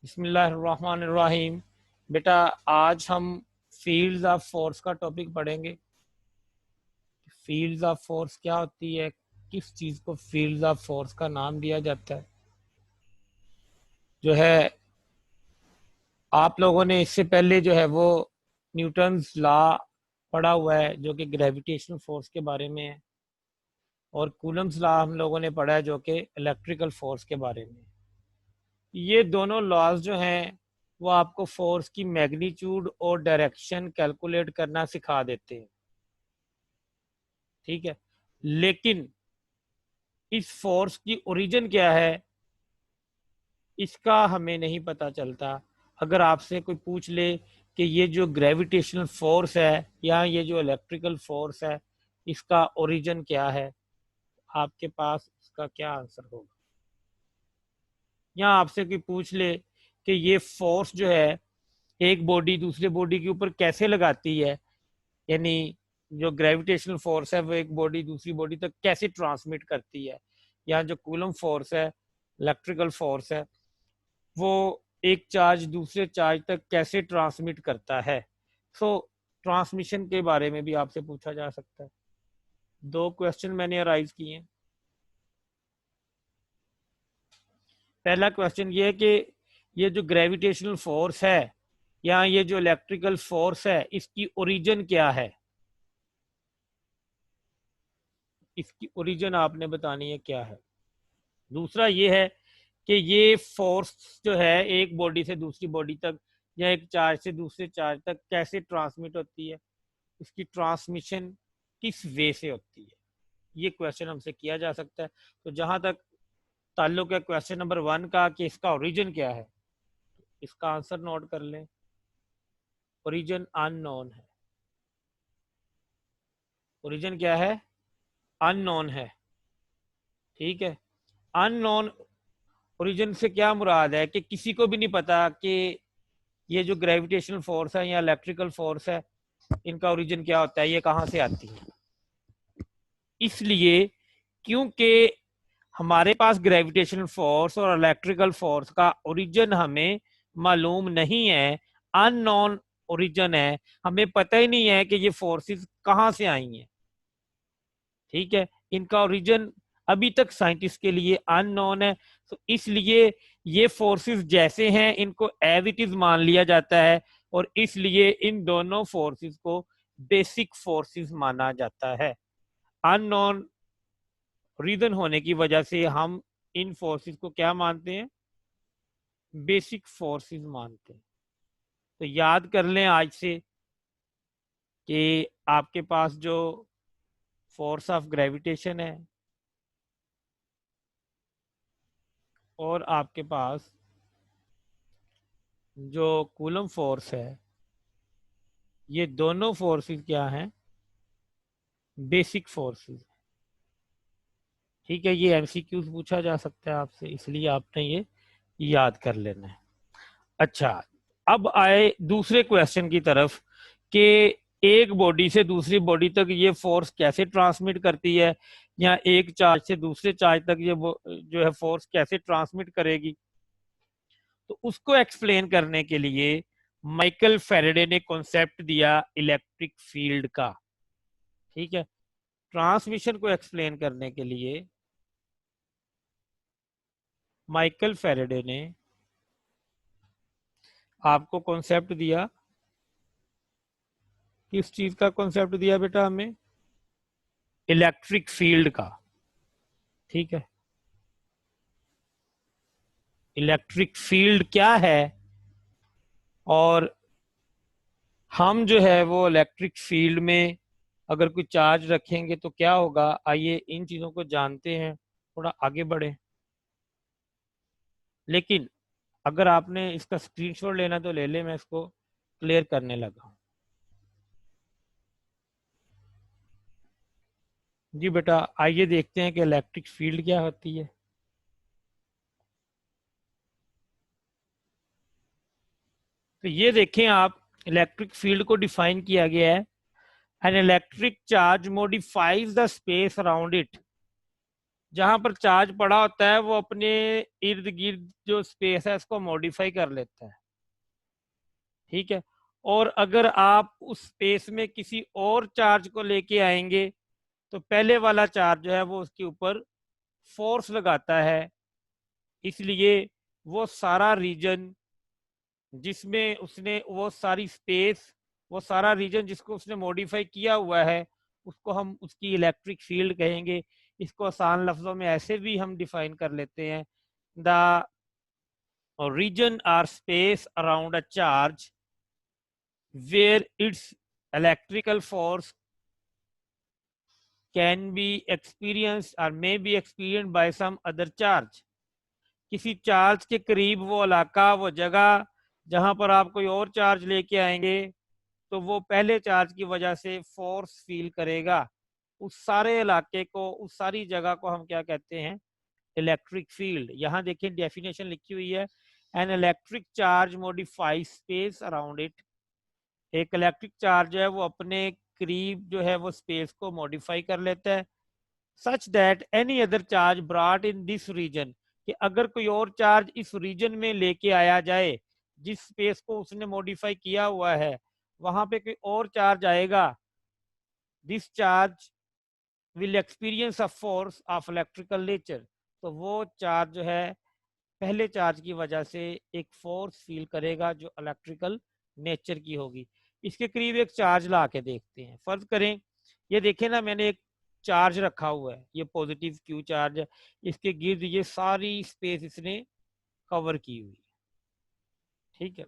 बिस्मिल्लाहिर्रहमानिर्रहीम। बेटा, आज हम फील्ड्स ऑफ फोर्स का टॉपिक पढ़ेंगे। फील्ड्स ऑफ फोर्स क्या होती है, किस चीज़ को फील्ड्स ऑफ फोर्स का नाम दिया जाता है। जो है आप लोगों ने इससे पहले जो है वो न्यूटन्स लॉ पढ़ा हुआ है जो कि ग्रेविटेशनल फोर्स के बारे में है, और कूलम्स लॉ हम लोगों ने पढ़ा है जो कि इलेक्ट्रिकल फोर्स के बारे में है। ये दोनों लॉज जो हैं वो आपको फोर्स की मैग्नीट्यूड और डायरेक्शन कैलकुलेट करना सिखा देते हैं, ठीक है। लेकिन इस फोर्स की ओरिजिन क्या है इसका हमें नहीं पता चलता। अगर आपसे कोई पूछ ले कि ये जो ग्रेविटेशनल फोर्स है या ये जो इलेक्ट्रिकल फोर्स है इसका ओरिजिन क्या है, आपके पास इसका क्या आंसर होगा। या आपसे कोई पूछ ले कि ये फोर्स जो है एक बॉडी दूसरे बॉडी के ऊपर कैसे लगाती है, यानी जो ग्रेविटेशनल फोर्स है वो एक बॉडी दूसरी बॉडी तक कैसे ट्रांसमिट करती है, या जो कूलम फोर्स है इलेक्ट्रिकल फोर्स है वो एक चार्ज दूसरे चार्ज तक कैसे ट्रांसमिट करता है। सो ट्रांसमिशन के बारे में भी आपसे पूछा जा सकता है। दो क्वेश्चन मैंने अराइज किए हैं। पहला क्वेश्चन ये है कि ये जो ग्रेविटेशनल फोर्स है या ये जो इलेक्ट्रिकल फोर्स है इसकी ओरिजिन क्या है। इसकी ओरिजिन आपने बतानी है क्या है। दूसरा ये है कि ये फोर्स जो है एक बॉडी से दूसरी बॉडी तक या एक चार्ज से दूसरे चार्ज तक कैसे ट्रांसमिट होती है, इसकी ट्रांसमिशन किस वे से होती है। ये क्वेश्चन हमसे किया जा सकता है। तो जहां तक ताल्लुक है क्वेश्चन नंबर 1 का कि इसका ओरिजिन क्या है, इसका आंसर नोट कर लें। ओरिजिन अननोन है। ओरिजिन क्या है, अननोन है, ठीक है। अननोन ओरिजिन से क्या मुराद है कि किसी को भी नहीं पता कि ये जो ग्रेविटेशनल फोर्स है या इलेक्ट्रिकल फोर्स है इनका ओरिजिन क्या होता है, ये कहाँ से आती है। इसलिए क्योंकि हमारे पास ग्रेविटेशनल फोर्स और इलेक्ट्रिकल फोर्स का ओरिजिन हमें मालूम नहीं है, अननोन ओरिजिन है, हमें पता ही नहीं है कि ये फोर्सेस कहाँ से आई हैं, ठीक है। इनका ओरिजिन अभी तक साइंटिस्ट के लिए अननोन है। तो इसलिए ये फोर्सेस जैसे हैं इनको एज इट इज मान लिया जाता है, और इसलिए इन दोनों फोर्सेस को बेसिक फोर्सेस माना जाता है। अननोन रीजन होने की वजह से हम इन फोर्सेस को क्या मानते हैं, बेसिक फोर्सेस मानते हैं। तो याद कर लें आज से कि आपके पास जो फोर्स ऑफ ग्रेविटेशन है और आपके पास जो कूलम फोर्स है, ये दोनों फोर्सेस क्या हैं, बेसिक फोर्सेस, ठीक है। ये एमसीक्यूज पूछा जा सकता है आपसे, इसलिए आपने ये याद कर लेना है। अच्छा, अब आए दूसरे क्वेश्चन की तरफ कि एक बॉडी से दूसरी बॉडी तक ये फोर्स कैसे ट्रांसमिट करती है, या एक चार्ज से दूसरे चार्ज तक ये जो है फोर्स कैसे ट्रांसमिट करेगी। तो उसको एक्सप्लेन करने के लिए माइकल फेरेडे ने कॉन्सेप्ट दिया इलेक्ट्रिक फील्ड का, ठीक है। ट्रांसमिशन को एक्सप्लेन करने के लिए माइकल फेरेडे ने आपको कॉन्सेप्ट दिया। किस चीज का कॉन्सेप्ट दिया बेटा हमें, इलेक्ट्रिक फील्ड का, ठीक है। इलेक्ट्रिक फील्ड क्या है और हम जो है वो इलेक्ट्रिक फील्ड में अगर कोई चार्ज रखेंगे तो क्या होगा, आइए इन चीजों को जानते हैं, थोड़ा आगे बढ़े। लेकिन अगर आपने इसका स्क्रीनशॉट लेना तो ले ले, मैं इसको क्लियर करने लगा हूं। जी बेटा, आइए देखते हैं कि इलेक्ट्रिक फील्ड क्या होती है। तो ये देखें आप, इलेक्ट्रिक फील्ड को डिफाइन किया गया है, an electric charge modifies the space around it. जहां पर चार्ज पड़ा होता है वो अपने इर्द गिर्द जो स्पेस है उसको मॉडिफाई कर लेता है, ठीक है। और अगर आप उस स्पेस में किसी और चार्ज को लेके आएंगे तो पहले वाला चार्ज जो है वो उसके ऊपर फोर्स लगाता है, इसलिए वो सारा रीजन जिसमें उसने वो सारी स्पेस, वो सारा रीजन जिसको उसने मॉडिफाई किया हुआ है उसको हम उसकी इलेक्ट्रिक फील्ड कहेंगे। इसको आसान लफ्जों में ऐसे भी हम डिफाइन कर लेते हैं, the region or space around a charge where its electrical force can be experienced or may be experienced by some other charge। किसी चार्ज के करीब वो इलाका, वो जगह जहां पर आप कोई और चार्ज लेके आएंगे तो वो पहले चार्ज की वजह से फोर्स फील करेगा। उस सारे इलाके को, उस सारी जगह को हम क्या कहते हैं? Electric field. यहाँ देखिए डेफिनेशन लिखी हुई है, an electric charge modifies space around it. एक इलेक्ट्रिक चार्ज है वो अपने करीब जो है वो स्पेस को मॉडिफाई कर लेता है, such that any other charge brought in this region, कि अगर कोई और चार्ज इस रीजन में लेके आया जाए, जिस स्पेस को उसने मॉडिफाई किया हुआ है वहां पे कोई और चार्ज आएगा, this charge will experience a force of electrical nature. तो वो चार्ज जो है पहले चार्ज की वजह से एक फोर्स फील करेगा जो इलेक्ट्रिकल नेचर की होगी। इसके करीब एक चार्ज ला के देखते हैं। फर्ज करें ये देखें ना, मैंने एक चार्ज रखा हुआ है, ये पॉजिटिव क्यू चार्ज है, इसके गिर्द ये सारी स्पेस इसने कवर की हुई है, ठीक है।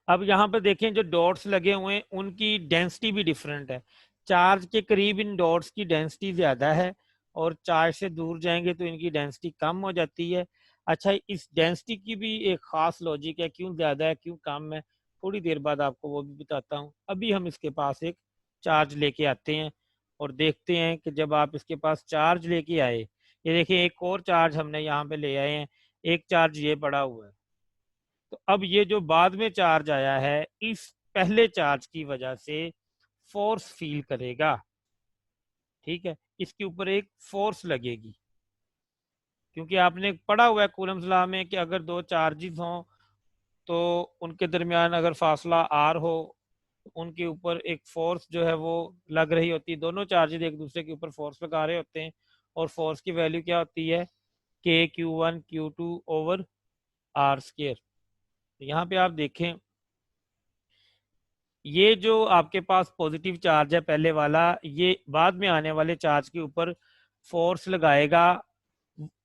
अब यहाँ पर देखें जो डॉट्स लगे हुए हैं उनकी डेंसिटी भी डिफरेंट है। चार्ज के करीब इन डॉट्स की डेंसिटी ज्यादा है और चार्ज से दूर जाएंगे तो इनकी डेंसिटी कम हो जाती है। अच्छा, इस डेंसिटी की भी एक खास लॉजिक है, क्यों ज्यादा है क्यों कम है, थोड़ी देर बाद आपको वो भी बताता हूँ। अभी हम इसके पास एक चार्ज लेके आते हैं और देखते हैं कि जब आप इसके पास चार्ज लेके आए, ये देखिए एक और चार्ज हमने यहाँ पे ले आए हैं, एक चार्ज ये पड़ा हुआ है। तो अब ये जो बाद में चार्ज आया है इस पहले चार्ज की वजह से फोर्स फील करेगा, ठीक है। इसके ऊपर एक फोर्स लगेगी, क्योंकि आपने पढ़ा हुआ है कूलम्स लॉ में कि अगर दो चार्जेस हों तो उनके दरमियान अगर फासला आर हो, उनके ऊपर एक फोर्स जो है वो लग रही होती है। दोनों चार्जेस एक दूसरे के ऊपर फोर्स लगा रहे होते हैं और फोर्स की वैल्यू क्या होती है? के Q1 Q2 over R square. यहाँ पे आप देखें ये जो आपके पास पॉजिटिव चार्ज है पहले वाला, ये बाद में आने वाले चार्ज के ऊपर फोर्स लगाएगा,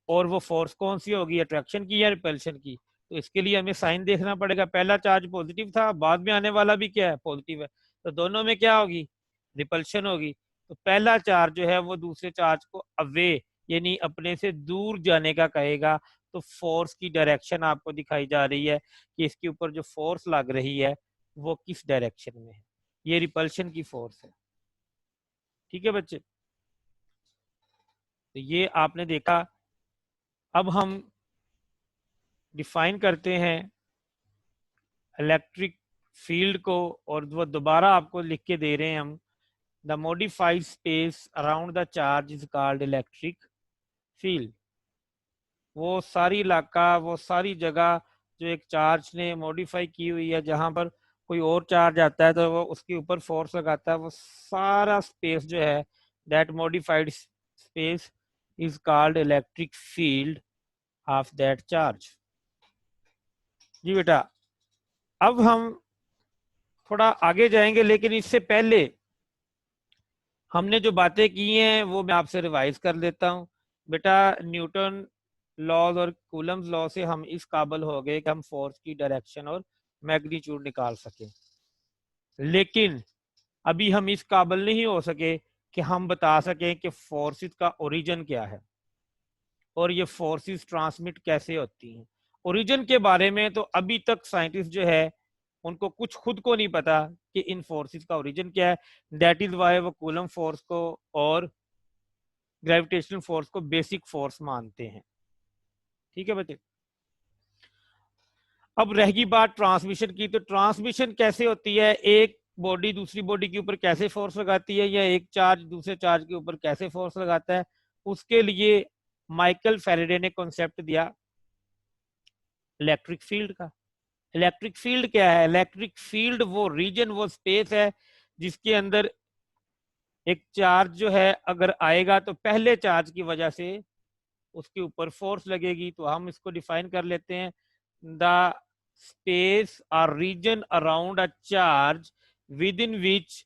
और वो फोर्स कौन सी होगी? अट्रैक्शन की या रिपल्शन की? तो इसके लिए हमें साइन देखना पड़ेगा। पहला चार्ज पॉजिटिव था, बाद में आने वाला भी क्या है? पॉजिटिव है, तो दोनों में क्या होगी? रिपल्शन होगी। तो पहला चार्ज जो है वो दूसरे चार्ज को अवे यानी अपने से दूर जाने का कहेगा। तो फोर्स की डायरेक्शन आपको दिखाई जा रही है कि इसके ऊपर जो फोर्स लग रही है वो किस डायरेक्शन में है, ये रिपल्शन की फोर्स है, ठीक है बच्चे। तो ये आपने देखा। अब हम डिफाइन करते हैं इलेक्ट्रिक फील्ड को, और वो दोबारा आपको लिख के दे रहे हैं हम। The modified space around the charge is called electric field. वो सारी इलाका, वो सारी जगह जो एक चार्ज ने मॉडिफाई की हुई है, जहां पर कोई और चार्ज आता है तो वो उसके ऊपर फोर्स लगाता है, वो सारा स्पेस जो है that modified space is called electric field of that charge. जी बेटा, अब हम थोड़ा आगे जाएंगे, लेकिन इससे पहले हमने जो बातें की हैं वो मैं आपसे रिवाइज कर लेता हूं। बेटा, न्यूटन लॉज और कूलम्स लॉ से हम इस काबिल हो गए कि हम फोर्स की डायरेक्शन और मैग्नीट्यूड निकाल सके, लेकिन अभी हम इस काबिल नहीं हो सके कि हम बता सकें कि फोर्सेस का ओरिजिन क्या है और ये फोर्सेस ट्रांसमिट कैसे होती हैं। ओरिजिन के बारे में तो अभी तक साइंटिस्ट जो है उनको कुछ खुद को नहीं पता कि इन फोर्सेस का ओरिजिन क्या है। दैट इज वाई वो कूलम फोर्स को और ग्रेविटेशनल फोर्स को बेसिक फोर्स मानते हैं, ठीक है बच्चे। अब रहेगी बात ट्रांसमिशन की। तो ट्रांसमिशन कैसे होती है? एक बॉडी दूसरी बॉडी के ऊपर कैसे फोर्स लगाती है, या एक चार्ज दूसरे चार्ज के ऊपर कैसे फोर्स लगाता है? उसके लिए माइकल फैराडे ने कॉन्सेप्ट दिया इलेक्ट्रिक फील्ड का। इलेक्ट्रिक फील्ड क्या है? इलेक्ट्रिक फील्ड वो रीजन, वो स्पेस है जिसके अंदर एक चार्ज जो है अगर आएगा तो पहले चार्ज की वजह से उसके ऊपर फोर्स लगेगी। तो हम इसको डिफाइन कर लेते हैं, द स्पेस और region around a charge within which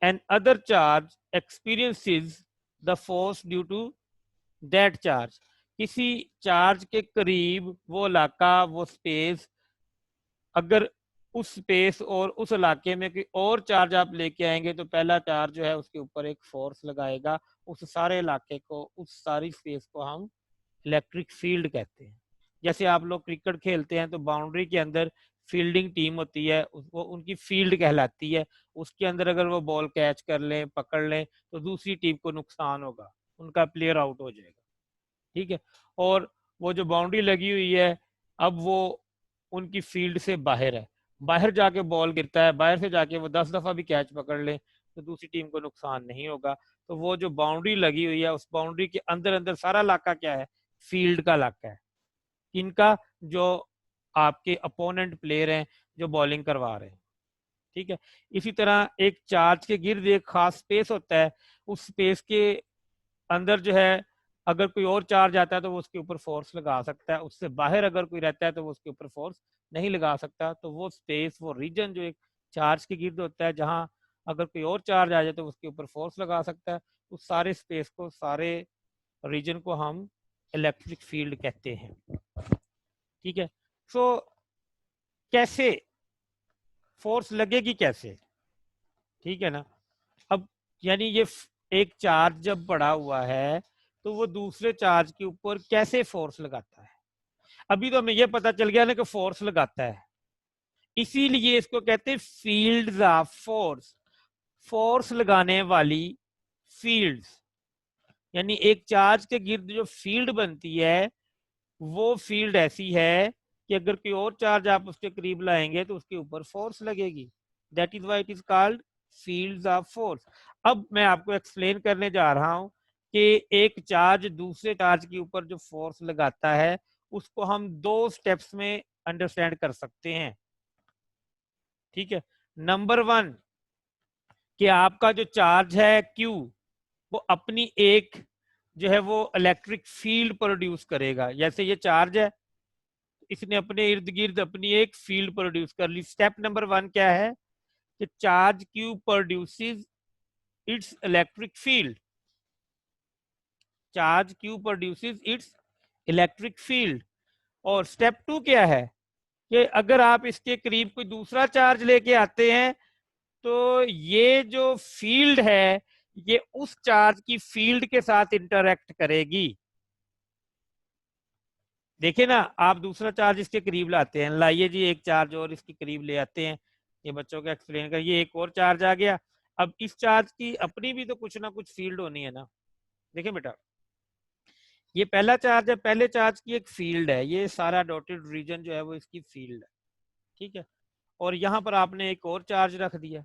an other charge experiences the force due to that charge. किसी चार्ज के करीब वो इलाका, वो स्पेस, अगर उस स्पेस और उस इलाके में कोई और चार्ज आप लेके आएंगे तो पहला चार्ज जो है उसके ऊपर एक फोर्स लगाएगा, उस सारे इलाके को, उस सारी स्पेस को हम इलेक्ट्रिक फील्ड कहते हैं। जैसे आप लोग क्रिकेट खेलते हैं तो बाउंड्री के अंदर फील्डिंग टीम होती है, वो उनकी फील्ड कहलाती है। उसके अंदर अगर वो बॉल कैच कर लें, पकड़ लें, तो दूसरी टीम को नुकसान होगा, उनका प्लेयर आउट हो जाएगा। ठीक है। और वो जो बाउंड्री लगी हुई है, अब वो उनकी फील्ड से बाहर है, बाहर जाके बॉल गिरता है, बाहर से जाके वो 10 दफा भी कैच पकड़ ले तो दूसरी टीम को नुकसान नहीं होगा। तो वो जो बाउंड्री लगी हुई है, उस बाउंड्री के अंदर अंदर सारा इलाका क्या है? फील्ड का इलाका है। इनका जो आपके अपोनेंट प्लेयर हैं जो बॉलिंग करवा रहे हैं। ठीक है। इसी तरह एक चार्ज के गिर्द एक खास स्पेस होता है, उस स्पेस के अंदर जो है अगर कोई और चार्ज आता है तो वो उसके ऊपर फोर्स लगा सकता है, उससे बाहर अगर कोई रहता है तो वो उसके ऊपर फोर्स नहीं लगा सकता। तो वो स्पेस, वो रीजन जो एक चार्ज के गिर्द होता है, जहां अगर कोई और चार्ज आ जाए तो उसके ऊपर फोर्स लगा सकता है, उस सारे स्पेस को, सारे रीजन को हम इलेक्ट्रिक फील्ड कहते हैं। ठीक है। सो कैसे फोर्स लगेगी, कैसे? ठीक है ना। अब यानी ये एक चार्ज जब पड़ा हुआ है तो वो दूसरे चार्ज के ऊपर कैसे फोर्स लगाता है? अभी तो हमें ये पता चल गया ना कि फोर्स लगाता है, इसीलिए इसको कहते हैं फील्ड्स ऑफ फोर्स, फोर्स लगाने वाली फील्ड्स। यानी एक चार्ज के गिर्द जो फील्ड बनती है वो फील्ड ऐसी है कि अगर कोई और चार्ज आप उसके करीब लाएंगे तो उसके ऊपर फोर्स लगेगी। That is why it is called fields of force. अब मैं आपको एक्सप्लेन करने जा रहा हूं कि एक चार्ज दूसरे चार्ज के ऊपर जो फोर्स लगाता है उसको हम दो स्टेप्स में अंडरस्टैंड कर सकते हैं। ठीक है। नंबर वन, कि आपका जो चार्ज है Q, वो अपनी एक जो है वो इलेक्ट्रिक फील्ड प्रोड्यूस करेगा। जैसे ये चार्ज है, इसने अपने इर्द गिर्द अपनी एक फील्ड प्रोड्यूस कर ली। स्टेप नंबर वन क्या है कि charge Q produces it's electric field. Charge Q produces it's electric field. और स्टेप टू क्या है कि अगर आप इसके करीब कोई दूसरा चार्ज लेके आते हैं तो ये जो फील्ड है ये उस चार्ज की फील्ड के साथ इंटरैक्ट करेगी। देखिए ना, आप दूसरा चार्ज इसके करीब लाते हैं, लाइए जी एक चार्ज और इसके करीब ले आते हैं, ये बच्चों को एक्सप्लेन कर, ये एक और चार्ज आ गया। अब इस चार्ज की अपनी भी तो कुछ ना कुछ फील्ड होनी है ना। देखिए बेटा, ये पहला चार्ज है, पहले चार्ज की एक फील्ड है, ये सारा डॉटेड रीजन जो है वो इसकी फील्ड है। ठीक है। और यहाँ पर आपने एक और चार्ज रख दिया,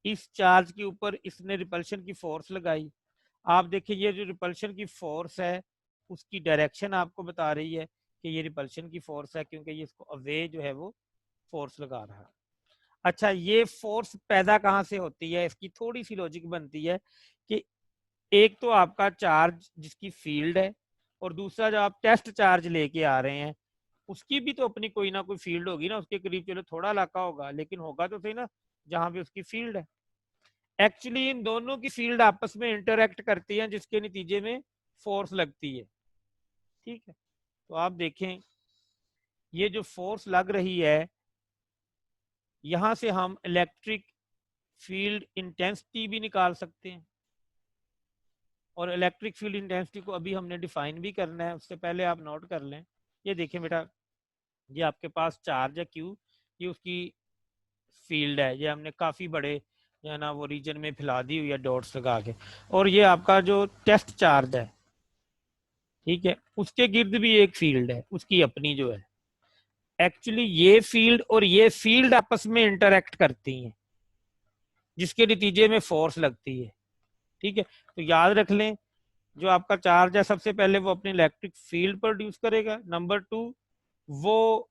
इस चार्ज के ऊपर इसने रिपल्शन की फोर्स लगाई। आप देखिए ये जो रिपल्शन की फोर्स है उसकी डायरेक्शन आपको बता रही है कि ये रिपल्शन की फोर्स है, क्योंकि ये इसको अवे जो है वो फोर्स लगा रहा है। अच्छा, ये फोर्स पैदा कहाँ से होती है? इसकी थोड़ी सी लॉजिक बनती है कि एक तो आपका चार्ज जिसकी फील्ड है, और दूसरा जो आप टेस्ट चार्ज लेके आ रहे हैं उसकी भी तो अपनी कोई ना कोई फील्ड होगी ना। उसके करीब चलो थोड़ा इलाका होगा, लेकिन होगा तो सही ना जहां पे उसकी फील्ड है। एक्चुअली इन दोनों की फील्ड आपस में इंटरैक्ट करती है जिसके नतीजे में फोर्स लगती है। ठीक है। तो आप देखें ये जो फोर्स लग रही है, यहां से हम इलेक्ट्रिक फील्ड इंटेंसिटी भी निकाल सकते हैं। और इलेक्ट्रिक फील्ड इंटेंसिटी को अभी हमने डिफाइन भी करना है, उससे पहले आप नोट कर लें। ये देखें बेटा, ये आपके पास चार्ज है Q, ये उसकी फील्ड है, ये हमने काफी बड़े जो है ना वो रीजन में फैला दी हुई है डॉट्स लगा के। और ये आपका जो टेस्ट चार्ज है, ठीक है, उसके गिर्द भी एक फील्ड है उसकी अपनी जो है। एक्चुअली ये फील्ड और ये फील्ड आपस में इंटरैक्ट करती हैं जिसके नतीजे में फोर्स लगती है। ठीक है, तो याद रख लें जो आपका चार्ज है सबसे पहले वो अपनी इलेक्ट्रिक फील्ड प्रोड्यूस करेगा। नंबर 2 वो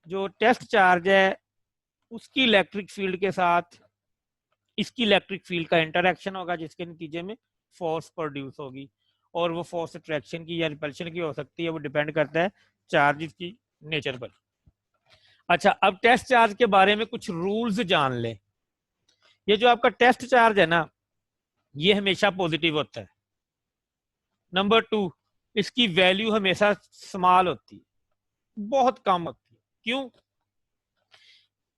जो टेस्ट चार्ज है उसकी इलेक्ट्रिक फील्ड के साथ इसकी इलेक्ट्रिक फील्ड का इंटरेक्शन होगा जिसके नतीजे में फोर्स प्रोड्यूस होगी, और वो फोर्स अट्रैक्शन की या रिपल्शन की हो सकती है, वो डिपेंड करता है चार्ज की नेचर पर। अच्छा, अब टेस्ट चार्ज के बारे में कुछ रूल्स जान ले। ये जो आपका टेस्ट चार्ज है ना ये हमेशा पॉजिटिव होता है। नंबर 2 इसकी वैल्यू हमेशा स्मॉल होती है, बहुत कम होती है। क्यों?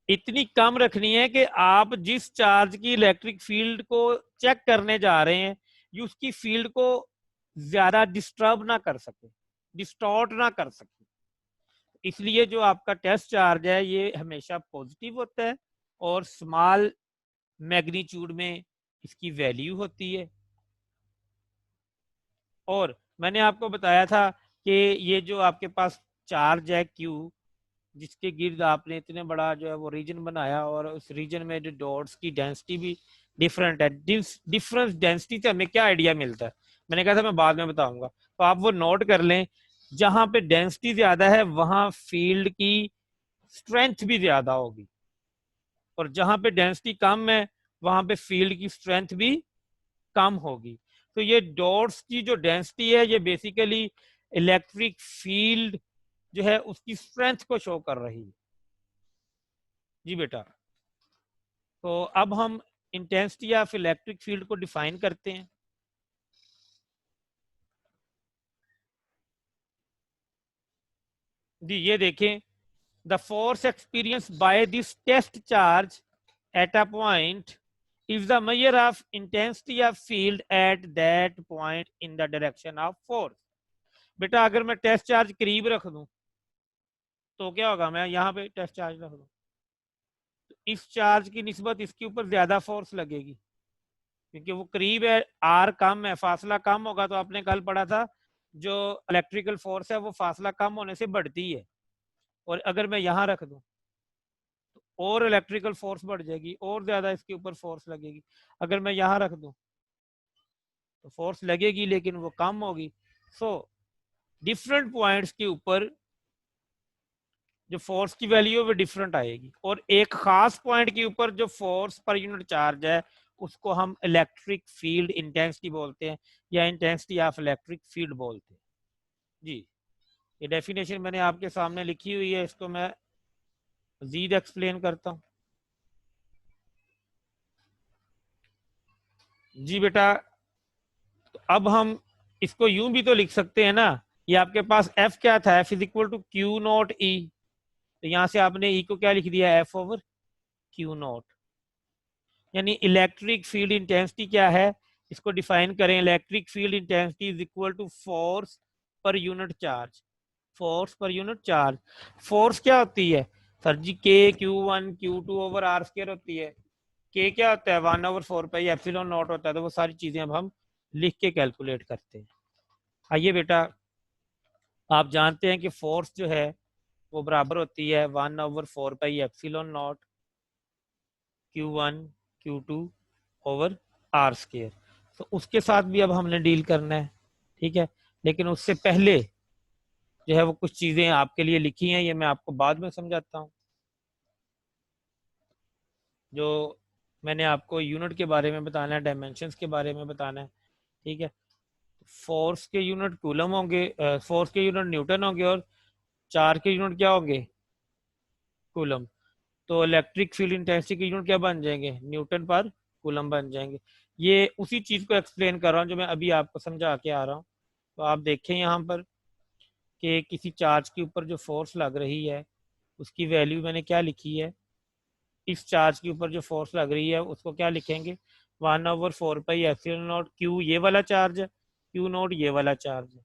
इतनी कम रखनी है कि आप जिस चार्ज की इलेक्ट्रिक फील्ड को चेक करने जा रहे हैं ये उसकी फील्ड को ज्यादा डिस्टर्ब ना कर सके, डिस्टॉर्ट ना कर सके। इसलिए जो आपका टेस्ट चार्ज है ये हमेशा पॉजिटिव होता है और स्मॉल मैग्नीट्यूड में इसकी वैल्यू होती है। और मैंने आपको बताया था कि ये जो आपके पास चार्ज है Q जिसके गिर्द आपने इतने बड़ा जो है वो रीजन बनाया और उस रीजन में जो डॉट्स की डेंसिटी भी डिफरेंट है। डिफरेंस डेंसिटी से हमें क्या आइडिया मिलता है, मैंने कहा था मैं बाद में बताऊंगा, तो आप वो नोट कर लें। जहां पे डेंसिटी ज्यादा है वहां फील्ड की स्ट्रेंथ भी ज्यादा होगी, और जहां पे डेंसिटी कम है वहां पे फील्ड की स्ट्रेंथ भी कम होगी। तो ये डॉट्स की जो डेंसिटी है ये बेसिकली इलेक्ट्रिक फील्ड जो है उसकी स्ट्रेंथ को शो कर रही है। जी बेटा, तो अब हम इंटेंसिटी ऑफ इलेक्ट्रिक फील्ड को डिफाइन करते हैं। जी ये देखें, the force experience by this test charge at a point is the measure of intensity of field at that point in the direction of force। बेटा अगर मैं टेस्ट चार्ज करीब रख दूं तो क्या होगा, मैं यहाँ पे टेस्ट चार्ज रख दूं तो इस चार्ज की निस्बत इसके ऊपर ज्यादा फोर्स लगेगी क्योंकि वो करीब है, आर कम है, फासला कम होगा। तो आपने कल पढ़ा था जो इलेक्ट्रिकल फोर्स है वो फासला कम होने से बढ़ती है, और अगर मैं यहाँ रख दूं तो और इलेक्ट्रिकल फोर्स बढ़ जाएगी और ज्यादा इसके ऊपर फोर्स लगेगी। अगर मैं यहाँ रख दूं तो फोर्स लगेगी लेकिन वो कम होगी। सो डिफरेंट पॉइंट्स के ऊपर जो फोर्स की वैल्यू है वो डिफरेंट आएगी, और एक खास पॉइंट के ऊपर जो फोर्स पर यूनिट चार्ज है उसको हम इलेक्ट्रिक फील्ड इंटेंसिटी बोलते हैं या इंटेंसिटी ऑफ इलेक्ट्रिक फील्ड बोलते हैं। जी ये डेफिनेशन मैंने आपके सामने लिखी हुई है, इसको मैं मजीद एक्सप्लेन करता हूँ। जी बेटा, तो अब हम इसको यूं भी तो लिख सकते हैं ना, ये आपके पास F क्या था, F is equal to q naught E, तो यहां से आपने ई को क्या लिख दिया, F ओवर क्यू नॉट। यानी इलेक्ट्रिक फील्ड इंटेंसिटी क्या है, इसको डिफाइन करें, electric field intensity is equal to force पर यूनिट चार्ज। फोर्स पर यूनिट चार्ज, फोर्स क्या होती है sir ji, Q1 Q2 over R square होती है। के क्या होता है 1/4 पाई एप्सिलॉन नॉट होता है। तो वो सारी चीजें अब हम लिख के कैलकुलेट करते हैं। आइए बेटा, आप जानते हैं कि फोर्स जो है वो बराबर होती है 1/4 pi epsilon not Q1 Q2 over R square. तो उसके साथ भी अब हमने डील करना है, ठीक है। लेकिन उससे पहले जो है वो कुछ चीजें आपके लिए लिखी हैं, ये मैं आपको बाद में समझाता हूँ। जो मैंने आपको यूनिट के बारे में बताना है, डायमेंशंस के बारे में बताना है, ठीक है। फोर्स के यूनिट कूलम होंगे, फोर्स के यूनिट न्यूटन होंगे, और चार के यूनिट क्या होंगे, कूलम। तो इलेक्ट्रिक फील्ड इंटेंसिटी के यूनिट क्या बन जाएंगे, न्यूटन पर कूलम बन जाएंगे। ये उसी चीज को एक्सप्लेन कर रहा हूँ जो मैं अभी आपको समझा के आ रहा हूँ। तो आप देखें यहाँ पर कि किसी चार्ज के ऊपर जो फोर्स लग रही है उसकी वैल्यू मैंने क्या लिखी है, इस चार्ज के ऊपर जो फोर्स लग रही है उसको क्या लिखेंगे, 1/4 पाई एप्सिलॉन नॉट क्यू ये वाला चार्ज है, क्यू नॉट ये वाला चार्ज है।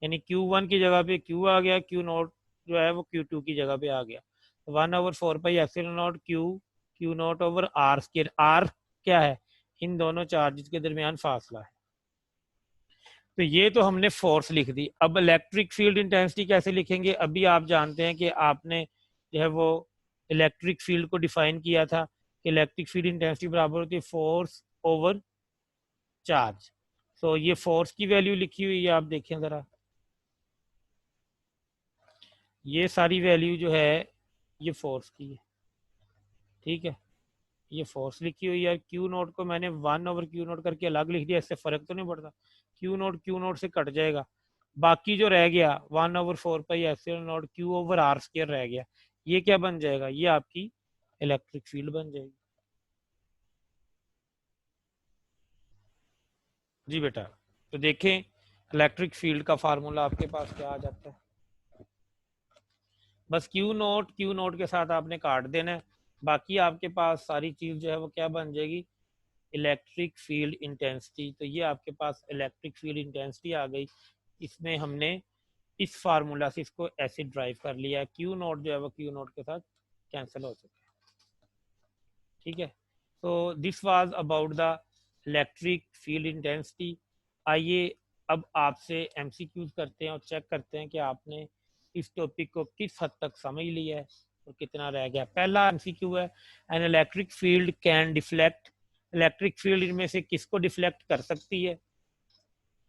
यानी Q1 की जगह पे Q आ गया, क्यू नॉट जो है वो Q2 की जगह पे आ गया। 1/4 pi epsilon not Q not over R square. R क्या है, इन दोनों चार्जेस के दरमियान फासला है। तो ये तो हमने फोर्स लिख दी। अब इलेक्ट्रिक फील्ड इंटेंसिटी कैसे लिखेंगे, अभी आप जानते हैं कि आपने जो है वो इलेक्ट्रिक फील्ड को डिफाइन किया था कि इलेक्ट्रिक फील्ड इंटेंसिटी बराबर होती है फोर्स ओवर चार्ज। सो ये फोर्स की वैल्यू लिखी हुई है, आप देखें जरा, ये सारी वैल्यू जो है ये फोर्स की है, ठीक है। ये फोर्स लिखी हुई है, क्यू नोट को मैंने 1/क्यू नोट करके अलग लिख दिया, इससे फर्क तो नहीं पड़ता, क्यू नोट से कट जाएगा, बाकी जो रह गया 1/4π/Q/r² रह गया, ये क्या बन जाएगा, ये आपकी इलेक्ट्रिक फील्ड बन जाएगी। जी बेटा, तो देखें इलेक्ट्रिक फील्ड का फार्मूला आपके पास क्या आ जाता है, बस क्यू नोट के साथ आपने काट देना है, बाकी आपके पास सारी चीज जो है वो क्या बन जाएगी, इलेक्ट्रिक फील्ड इंटेंसिटी। तो ये आपके पास इलेक्ट्रिक फील्ड इंटेंसिटी आ गई, इसमें हमने इस फार्मूला से इसको ऐसे ड्राइव कर लिया है, क्यू नोट जो है वो क्यू नोट के साथ कैंसिल हो चुका है, ठीक है। तो this was about the electric field intensity. आइए अब आपसे एमसीक्यूज करते हैं और चेक करते हैं कि आपने इस टॉपिक को किस हद तक समझ लिया है और कितना रह गया। पहला एमसीक्यू है, an electric field can deflect, electric field इनमें से किसको डिफ्लेक्ट कर सकती है,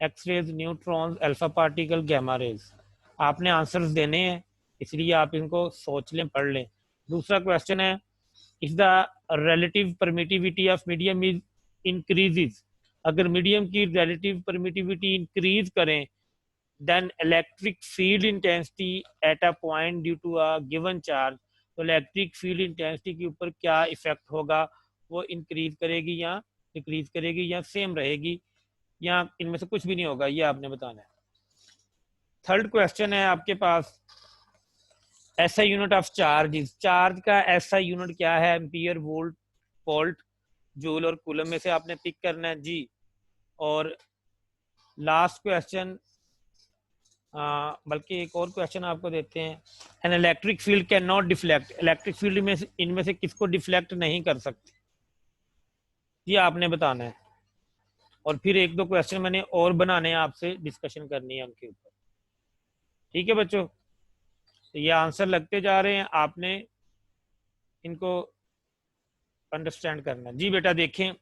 X rays, neutrons, alpha particle, gamma rays. आपने आंसर्स देने हैं, इसलिए आप इनको सोच लें, पढ़ लें। दूसरा क्वेश्चन है, if the relative permittivity of medium is increases, अगर मीडियम की रिलेटिव परमिटिविटी इंक्रीज करें, then electric field intensity at a point due to a given charge, तो इलेक्ट्रिक फील्ड इंटेंसिटी के ऊपर क्या इफेक्ट होगा, वो इंक्रीज करेगी या डिक्रीज करेगी या सेम रहेगी या इनमें से कुछ भी नहीं होगा, ये आपने बताना है। थर्ड क्वेश्चन है आपके पास, ऐसा यूनिट ऑफ चार्ज, चार्ज का ऐसा यूनिट क्या है, एम्पियर, वोल्ट, वोल्ट, जूल और कूलम में से आपने पिक करना है जी। और लास्ट क्वेश्चन, बल्कि एक और क्वेश्चन आपको देते हैं, N electric field can not deflect, electric field में से इनमें से किसको डिफ्लेक्ट नहीं कर सकती, ये आपने बताना है। और फिर एक दो क्वेश्चन मैंने और बनाने हैं, आपसे डिस्कशन करनी है उनके ऊपर, ठीक है बच्चों। तो ये आंसर लगते जा रहे हैं, आपने इनको अंडरस्टैंड करना। जी बेटा देखें,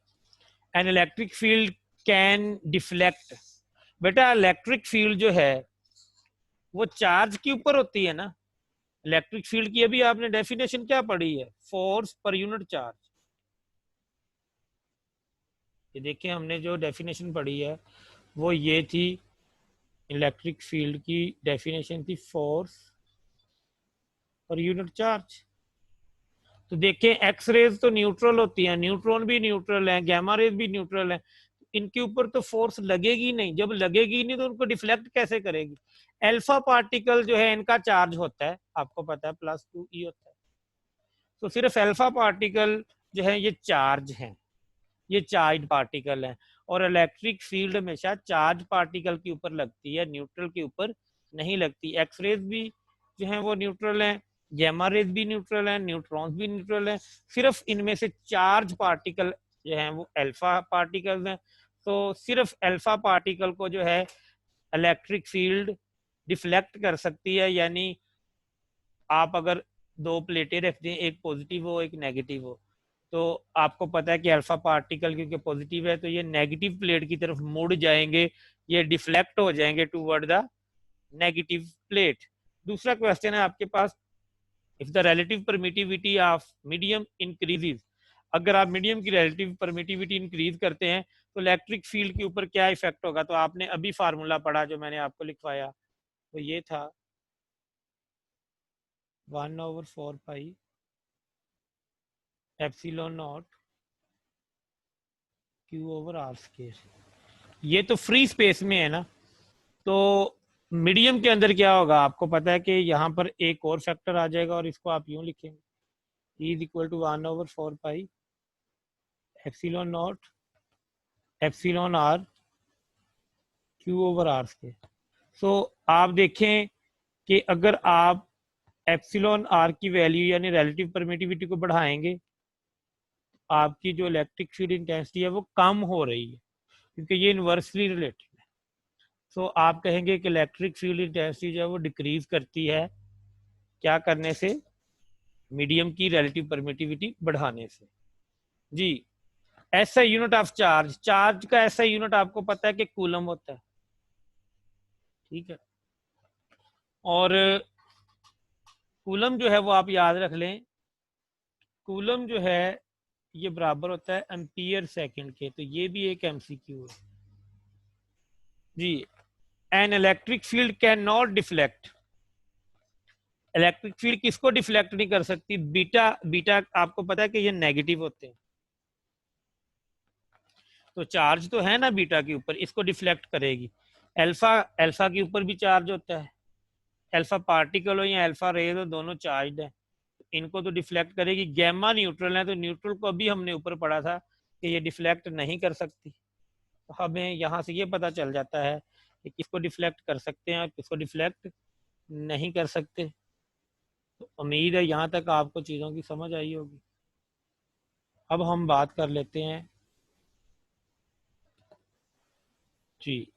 N electric field can deflect, बेटा इलेक्ट्रिक फील्ड जो है वो चार्ज के ऊपर होती है ना, इलेक्ट्रिक फील्ड की अभी आपने डेफिनेशन क्या पढ़ी है, फोर्स पर यूनिट चार्ज। ये देखिए हमने जो डेफिनेशन पढ़ी है वो ये थी, इलेक्ट्रिक फील्ड की डेफिनेशन थी फोर्स पर यूनिट चार्ज। तो देखें एक्स रेज तो न्यूट्रल होती है, न्यूट्रॉन भी न्यूट्रल है, गैमा रेज भी न्यूट्रल है, इनके ऊपर तो फोर्स लगेगी नहीं, जब लगेगी नहीं तो उनको डिफ्लेक्ट कैसे करेगी। अल्फा पार्टिकल जो है इनका चार्ज होता है, आपको पता है +2e होता है, तो सिर्फ अल्फा पार्टिकल जो है ये चार्ज है, ये चार्ज पार्टिकल है, और इलेक्ट्रिक फील्ड हमेशा चार्ज पार्टिकल के ऊपर लगती है, न्यूट्रल के ऊपर नहीं लगती। एक्स रेज भी जो है वो न्यूट्रल है, गैमा रेज भी न्यूट्रल है, न्यूट्रॉन्स भी न्यूट्रल है, सिर्फ इनमें से चार्ज पार्टिकल जो है वो अल्फा पार्टिकल्स हैं। तो सिर्फ अल्फा पार्टिकल को जो है इलेक्ट्रिक फील्ड डिफ्लेक्ट कर सकती है, यानी आप अगर दो प्लेटें रख दें, एक पॉजिटिव हो एक नेगेटिव हो, तो आपको पता है कि अल्फा पार्टिकल क्योंकि पॉजिटिव है तो ये नेगेटिव प्लेट की तरफ मुड़ जाएंगे, ये डिफ्लेक्ट हो जाएंगे टूवर्ड द नेगेटिव प्लेट। दूसरा क्वेश्चन है आपके पास, if the relative permittivity of medium increases, अगर आप मीडियम की रिलेटिव परमिटिविटी इंक्रीज करते हैं तो इलेक्ट्रिक फील्ड के ऊपर क्या इफेक्ट होगा। तो आपने अभी फार्मूला पढ़ा जो मैंने आपको लिखवाया, तो ये था 1/4π एप्सिलॉन नॉट Q/r²। ये तो फ्री स्पेस में है ना, तो मीडियम के अंदर क्या होगा, आपको पता है कि यहाँ पर एक और फैक्टर आ जाएगा और इसको आप यूं लिखेंगे, E is equal to 1/4π epsilon naught epsilon r Q/r²। So आप देखें कि अगर आप एप्सिलॉन r की वैल्यू यानी रिलेटिव परमिटिविटी को बढ़ाएंगे, आपकी जो इलेक्ट्रिक फील्ड इंटेंसिटी है वो कम हो रही है, क्योंकि ये इन्वर्सली रिलेटेड है। तो आप कहेंगे कि इलेक्ट्रिक फील्ड इंटेंसिटी जो है वो डिक्रीज करती है, क्या करने से, मीडियम की रिलेटिव परमिटिविटी बढ़ाने से। जी ऐसा यूनिट ऑफ चार्ज, चार्ज का ऐसा यूनिट आपको पता है कि कूलम होता है, ठीक है। और कूलम जो है वो आप याद रख लें, कूलम जो है ये बराबर होता है एम्पियर सेकंड के, तो ये भी एक एमसीक्यू है जी। An electric field can not deflect, electric field किसको डिफ्लेक्ट नहीं कर सकती? बीटा, बीटा आपको पता है कि ये नेगेटिव होते हैं, तो चार्ज तो है ना बीटा के ऊपर, इसको डिफ्लेक्ट करेगी। अल्फा, अल्फा के ऊपर भी चार्ज होता है, अल्फा पार्टिकल हो या अल्फा रेज हो, दोनों चार्ज है, इनको तो डिफ्लेक्ट करेगी। गैमा न्यूट्रल है, तो न्यूट्रल को अभी हमने ऊपर पढ़ा था कि ये डिफ्लेक्ट नहीं कर सकती, तो हमें यहाँ से ये पता चल जाता है कि किसको डिफ्लेक्ट कर सकते हैं और किसको डिफ्लेक्ट नहीं कर सकते। तो उम्मीद है यहाँ तक आपको चीज़ों की समझ आई होगी। अब हम बात कर लेते हैं जी,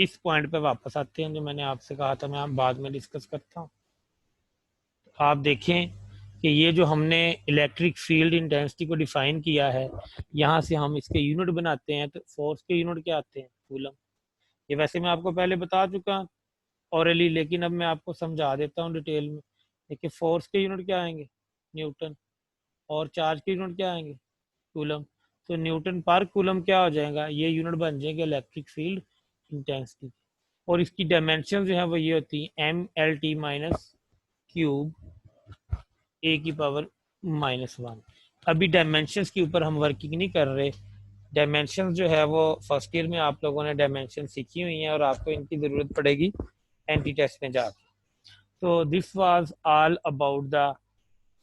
इस पॉइंट पे वापस आते हैं जो मैंने आपसे कहा था, मैं आप बाद में डिस्कस करता हूँ। आप देखें कि ये जो हमने इलेक्ट्रिक फील्ड इंटेंसिटी को डिफाइन किया है, यहाँ से हम इसके यूनिट बनाते हैं, तो फोर्स के यूनिट क्या आते हैं? कूलम। ये वैसे मैं आपको पहले बता चुका ऑरली, लेकिन अब मैं आपको समझा देता हूँ डिटेल में। देखिए फोर्स के यूनिट क्या आएंगे? न्यूटन। और चार्ज के यूनिट क्या आएंगे? कूलम। तो न्यूटन पर कूलम क्या हो जाएगा? ये यूनिट बन जाएंगे इलेक्ट्रिक फील्ड इंटेंसिटी। और इसकी डायमेंशन जो है वो ये होती है MLT माइनस क्यूब A⁻⁻1। अभी डायमेंशंस के ऊपर हम वर्किंग नहीं कर रहे, डायमेंशन जो है वो फर्स्ट ईयर में आप लोगों ने डायमेंशन सीखी हुई हैं और आपको इनकी ज़रूरत पड़ेगी एंटी टेस्ट में जाके। तो this was all about the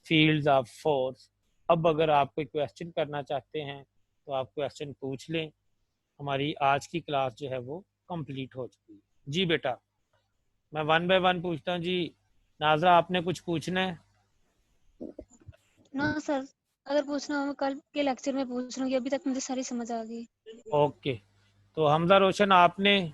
fields of force. अब अगर आप कोई क्वेश्चन करना चाहते हैं तो आप क्वेश्चन पूछ लें। हमारी आज की क्लास जो है वो कंप्लीट हो चुकी है जी। बेटा मैं वन बाय वन पूछता हूँ जी। नाजरा आपने कुछ पूछना है? ना सर, अगर पूछना हो मैं कल के लेक्चर में पूछ लूंगी, अभी तक मुझे सारी समझ आ गई। ओके, तो हमजा रोशन आपने?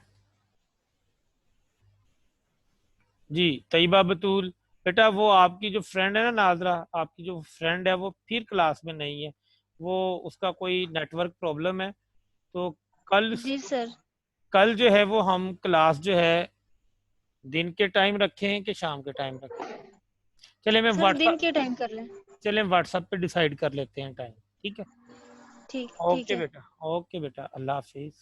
जी तैयबा बतूल, बेटा वो आपकी जो फ्रेंड है ना नाजरा, आपकी जो फ्रेंड है वो फिर क्लास में नहीं है, वो उसका कोई नेटवर्क प्रॉब्लम है। तो कल, जी सर। कल जो है वो हम क्लास जो है दिन के टाइम रखें कि शाम के टाइम रखें? चले मैं सर दिन व्हाट्सअप, के टाइम कर लें। चले व्हाट्सअप पे डिसाइड कर लेते हैं टाइम, ठीक है। ठीक ठीक ओके है। बेटा, ओके बेटा, अल्लाह हाफिज।